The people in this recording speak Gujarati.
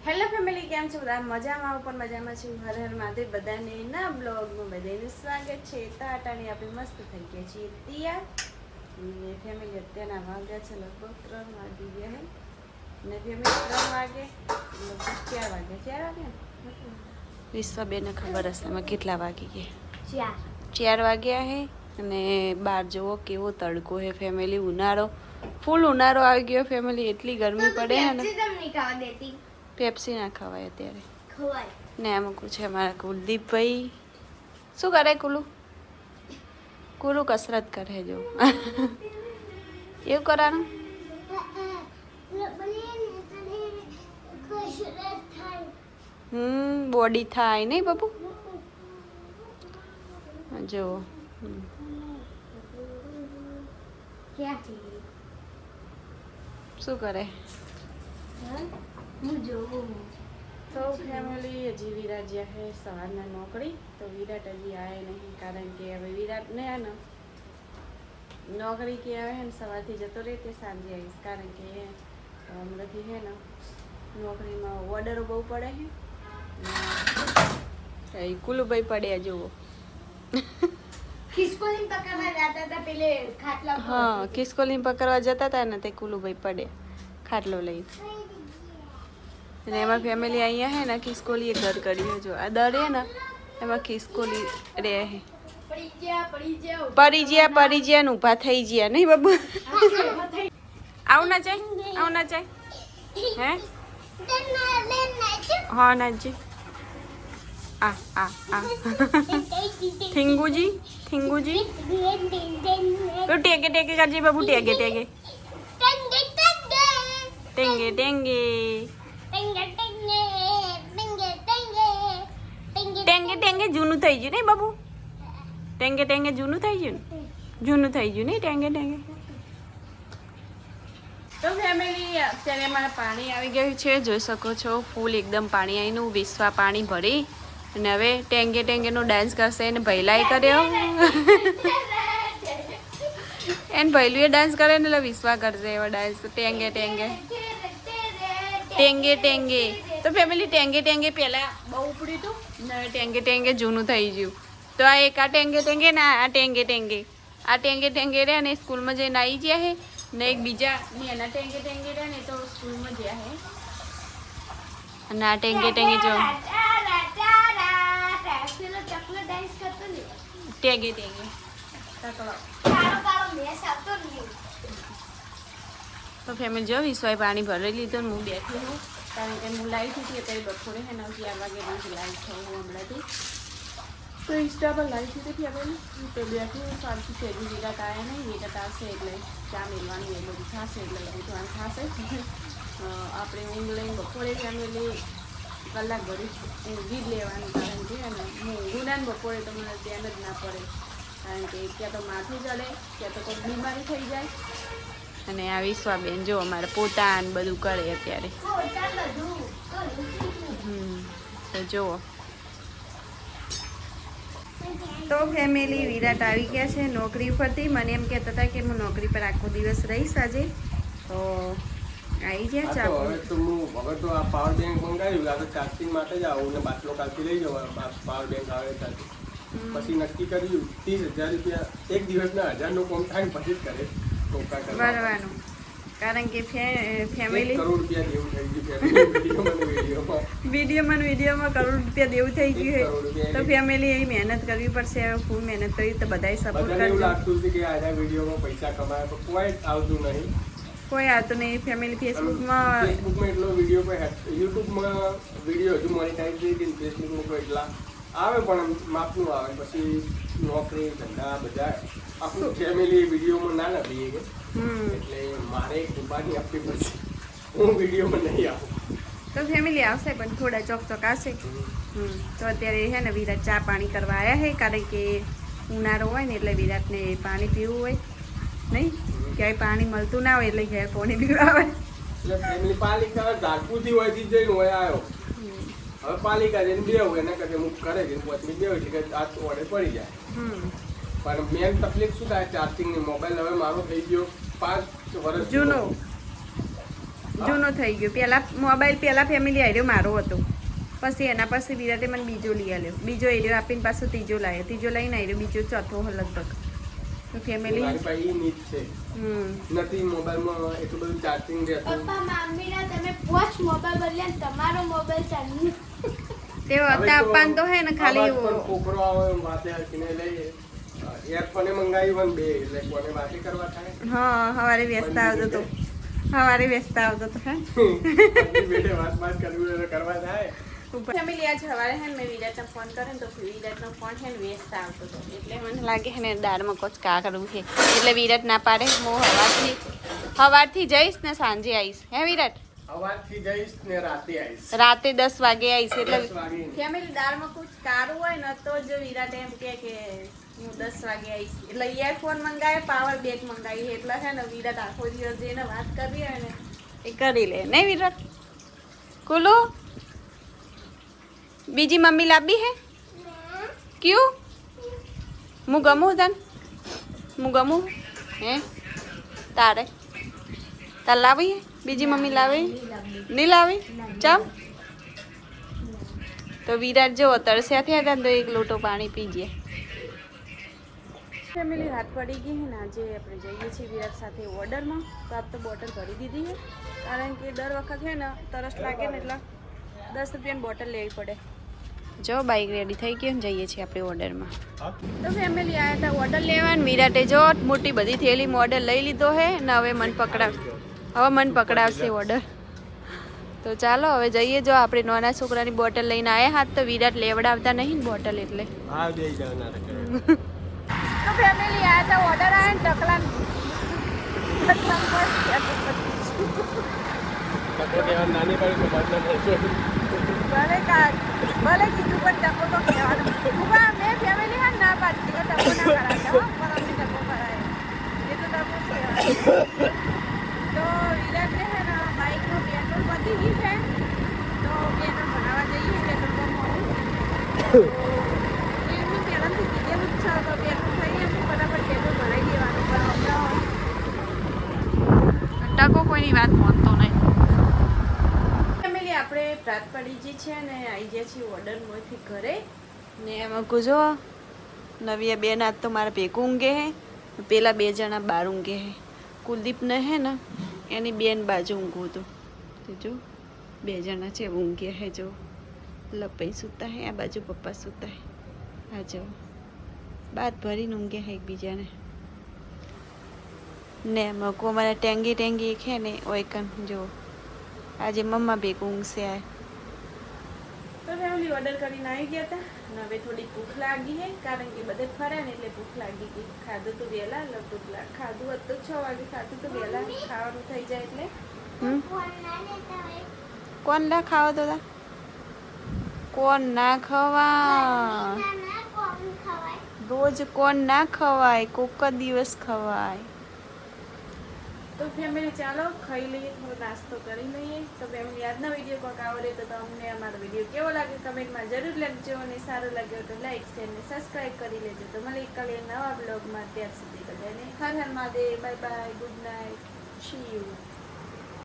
હેલો ફેમિલી, કેમ છો બધા? મજામાં? હું પણ મજામાં છું. હર હર મહાદેવ. બધાને ના બ્લોગમાં બધાને સ્વાગત છે. તાટાની આપણે મસ્ત થઈ ગયા છીએ તૈયાર. અને ફેમિલી અત્યારના વાગ્યા છે લગભગ 3 વાગી ગયા હે. ને ફેમિલી 3 વાગે લગભગ 4 વાગે 4 વાગે ને વિશ્વાબેનને ખબર હશે એમાં કેટલા વાગી ગયા. 4 વાગ્યા હે. અને બહાર જુઓ કેવો તડકો હે ફેમિલી. ઉનાળો ફૂલ ઉનાળો આવી ગયો ફેમિલી. એટલી ગરમી પડે હે ને. પેપ્સી ના ખવાય અત્યારે. ખવાય ને. અમુક છે અમારા કુલદીપભાઈ. શું કરે કુલુ? કુલુ કસરત કરે જો. એવું કરવાનું. બોડી થાય નહીં બાપુ જો. શું કરે? તો ફેમિલી હજી વિરાટ જ્યાં છે સવારના નોકરી. તો વિરાટ હજી આવે નહીં, કારણ કે હવે વિરાટને હે ને નોકરી કે આવે ને સવારથી જતો રહે તે સાંજે આવીશ, કારણ કે હમણાંથી હે ને નોકરીમાં ઓર્ડરો બહુ પડે છે. કુલુભાઈ પડ્યા જુઓ. હા, ખિસકોલી પકડવા જતા હતા ને તે કુલુભાઈ પડ્યા ખાટલો લઈ. અને એમાં ફેમિલી અહીંયા હે ને ખિસકોલી ઘર કર્યું. જો આ દર હે ને એમાં ખિસકોલી રહે હે. પડી જ્યા ને ઊભા થઈ ગયા નહીં બાબુ. આવું ના જાય હે. હા નાજી. આ થિંગુજી તું ટેકે કરજે બાબુ. ટેકે ટેંગે જૂનું થઈ ગયું નહીં બાબુ. ટેંગે જૂનું થઈ ગયું નહીં. ટેંગે તો ફેમિલી અત્યારે અમારે પાણી આવી ગયું છે, જોઈ શકો છો. ફૂલ એકદમ પાણી આવીનું. વિશ્વા પાણી ભરી અને હવે ટેંગે નો ડાન્સ કરશે. એને ભૈલાએ કર્યો. એને ભૈલુએ ડાન્સ કરે ને એટલે વિશ્વા કરશે એવો ડાન્સ. ટેંગે. તો ફેમિલી ટેંગે પહેલા બહુ ઉપડ્યું હતું ને હવે ટેંગે જૂનું થઈ ગયું. તો આ એક આ ટેંગે ને આ ટેંગે રહ્યા ને સ્કૂલમાં જઈને આવી ગયા હે. ને એક બીજા એના ટેંગે રહ્યા ને તો સ્કૂલમાં ગયા હે. અને આ ટેંગે જો ટેંગે તો ફેમિલી જો વિશ્વાએ પાણી ભરી લીધું ને હું બેઠી હું, કારણ કે હું લાવી હતી અત્યારે બપોરે હે 9 વાગે લાવી છું હું હમણાંથી. તો ઇન્સ્ટા પર લાવી હતી ફેમિલી. તો બેઠી હું શાંતિ છે. હજી વિરાટ આવ્યા નહીં. વિરાટ આવશે એટલે ચા મેળવાની એ બધું થશે એટલે બધું થશે. આપણે ઊંઘ લઈને બપોરે ફેમિલી કલાક ભરી ઊંઘી જ લેવાનું, કારણ કે અને હું ઊંઘું ના બપોરે તો મને ધ્યાન જ ના પડે, કારણ કે ક્યાં તો માથું ચડે ક્યાં તો કોઈ બીમારી થઈ જાય. અને આ વિશ્વાબેન જો અમારે પોતાન બધું કરે અત્યારે. તો જુઓ. તો ફેમિલી વિરાટ આવી ગયા છે નોકરી ઉપરથી. મને એમ કહેતા હતા કે હું નોકરી પર આખો દિવસ રહીશ આજે. તો આવી ગયા ચા. હવે તો હું હવે તો આ પાવર બેંક મંગાવ્યું. આ તો ચાર્જિંગ માટે જ આવું ને બાટલો કાલથી લઈ જવાનો. પાવર બેંક આવે ત્યાંથી પછી નક્કી કર્યું 30,000 રૂપિયા એક દિવસના 1000 કામ થાય પછી જ કરે ભરવાનું, કારણ કે ફેમિલી વિડીયોમાં કરોડ રૂપિયા દેવું થઈ ગયું છે. તો ફેમિલી એ મહેનત કરવી પડશે. ફૂલ મહેનત કરી તો બધાએ સપોર્ટ કરજો. લાગતું હતું કે આ વિડીયોમાં પૈસા કમાય પણ કોઈ આવતું નહીં. ફેમિલી ફેસબુકમાં એટલો વિડીયો કોઈ યુટ્યુબમાં વિડીયો હજુ મોનેટાઈઝ થઈ ગઈ. ફેસબુકમાં કોઈ એટલા આવે પણ માપનું આવે. પછી નોકરી ધંધા બધા આખું ફેમિલી વિડીયોમાં ના નથી એટલે મારે કુરબાની આપવી પડશે. હું વિડીયોમાં નહીં આવું. તો ફેમિલી આવશે પણ થોડા ચોક આવશે. તો અત્યારે છે ને વિરાટ ચા પાણી કરવા આવ્યા છે, કારણ કે ઉનાળો હોય ને એટલે વિરાટને પાણી પીવું હોય નહીં. ક્યાંય પાણી મળતું ના હોય એટલે ઘેર પાણી પીવા આવે. એટલે ફેમિલી પાલિકા ઝાડપુરથી હોયથી જઈને હોય આવ્યો. હવે પાલિકા જઈને બે હોય એના કરતા હું કરે છે 5 મિનિટ બે હોય એટલે આ ઓર્ડર પડી જાય. પણ મેન તકલીફ શું થાય ચાર્જિંગની. મોબાઈલ હવે મારો થઈ ગયો 5 વર્ષ જૂનો. જૂનો થઈ ગયો. પહેલા ફેમિલી આવ્યો મારો હતો, પછી એના પછી વિરાટે મને બીજો લઈ આવ્યો, બીજો એરિયો આપીને પાછો ત્રીજો લાવ્યો, ત્રીજો લઈને આવ્યો, બીજો ચોથો લગભગ. તો ફેમિલી મારી પાસે ઈ નીચ છે. નથી મોબાઈલમાં એટલું બધું ચાર્જિંગ રહેતું. પપ્પા મામીના તમે પોચ મોબાઈલ બદલ્યા ને તમારો મોબાઈલ ચાલુ. તે હતા આપવાનું તો હે ને ખાલી આવાજ પણ છોકરો આવે એમ વાતે હકીને લઈએ. એરફોને મંગાવી પણ બે એટલે કોને વાતે કરવા થાય. હા સવારે વ્યસ્ત આવતો તો હે બેટે વાત કરવી એટલે કરવા થાય. ફેમિલી આજ સવારે હે ને મેં વિરાટને ફોન કર્યો ને તો વિરાટનો ફોન હે ને વ્યસ્ત આવતો હતો, એટલે મને લાગે હે ને દાળમાં કોચ કા કરવું છે, એટલે વિરાટ ના પાડે હું સવારથી જઈશ ને સાંજે આવીશ. હે વિરાટ? સવારથી જઈશ ને રાતે આવીશ. રાતે 10 વાગે આવીશ. એટલે 10 વાગે. ફેમિલી દાળમાં કુછ કારું હોય ને તો જ વિરાટ એમ કે હું 10 વાગે આવીશ. એટલે ઇયરફોન મંગાવે, પાવર બેંક મંગાવી, એટલે છે ને વિરાટ આખો દિવસ જઈને વાત કરવી હોય ને એ કરી લે. નહીં વિરાટ? કુલુ બીજી મમ્મી લાવી હે ક્યું? હું ગમું તને? હું ગમું હે? તારે લાવી હે બીજી મમ્મી લાવી? નહીં લાવી? ચમ? તો વિરાટ જો તરસ્યા થયા હતા તો એક લોટો પાણી પીજે. ફેમિલી રાત પડી ગઈ છે ને આજે આપણે જઈએ છીએ વિરાટ સાથે ઓર્ડરમાં. તો આપ તો બોટલ ભરી દીધી છે, કારણ કે દર વખત છે ને તરસ લાગે ને એટલે 10 રૂપિયાની બોટલ લેવી પડે. જો બાઈક રેડી થઈ ગઈ ને જઈએ છીએ આપણે ઓર્ડરમાં. તો ફેમિલી આવ્યા હતા ઓર્ડર લેવા ને વિરાટે જો મોટી બધી થેલીમાં ઓર્ડર લઈ લીધો છે ને હવે મન પકડાવશે ઓર્ડર. તો ચાલો હવે જઈએ. જો આપણે નાના છોકરાની બોટલ લઈને આવ્યા હાથ તો વિરાટ લેવડાવતા નહીં ને બોટલ એટલે. તો ફેમિલી આવ્યા હતા ઓર્ડર આવ્યા ને ઢકલાન ભલે કીધું પણ ટકો તો કહેવાનું. મેં ફેમિલી હા ના પાડતી કે ટકો ના કરાવતા હો, પણ અમને ટકો કરાય એ તો ટકો કહેવાય. તો વિરાટને છે ને બાઇકનું પેટ્રોલ પતી ગયું છે, તો પેટ્રોલ ભરાવા જઈએ પેટ્રોલ પંપમાં. એમની પહેલાંથી કીધેલું જ છે તો પેટ્રોલ થઈ એમની બરાબર પેટ્રોલ ભરાઈ દેવાનું. પણ ટકો કોઈની વાત માનતો નહીં. આપણે રાત પડી ગઈ છે ને આવી ગયા છીએ ઓર્ડરમાંથી ઘરે ને એમાં કુજો નવી બેન આજ તો મારા ભેગું ઊંઘે હે, પેલા 2 જણા બહાર ઊંઘે હે. કુલદીપને હે ને એની બેન બાજુ ઊંઘું હતું તો જો 2 જણા છે ઊંઘે હે. જો લપાઈ સૂતા હે, આ બાજુ પપ્પા સૂતા હે. આ જો બાદ ભરીને ઊંઘે હે એકબીજાને ને એમાં કો મારા ટેંગી એક હે ને ઓયકન જો આજે મમ્મા ભેગું ઊંઘશે. આ તો ફેમિલી ઓર્ડર કરીને આવી ગયા હતા ને હવે થોડી ભૂખ લાગી છે, કારણ કે બધે ફરે ને એટલે ભૂખ લાગી ગઈ. ખાધું તો વહેલા લગભગ ખાધું હતું તો 6 વાગે, ખાધું તો વહેલા ખાવાનું થઈ જાય એટલે. કોણ ના ખાવા તો કોણ ના ખવાય રોજ, કોણ ના ખવાય, કોક જ દિવસ ખવાય. તો ફેમિલી ચાલો ખાઈ લઈએ, થોડો નાસ્તો કરી લઈએ. તો ફેમિલી આજનો વિડીયો કોઈક આવડે તો તમને અમારો વિડીયો કેવો લાગે કમેન્ટમાં જરૂર લખજો, અને સારો લાગ્યો તો લાઈક શેર ને સબસ્ક્રાઈબ કરી લેજો. તો મળીએ કાલે નવા બ્લોગમાં. ત્યાર સુધી બધાને Har Har Mahadev, bye bye, good night, see you.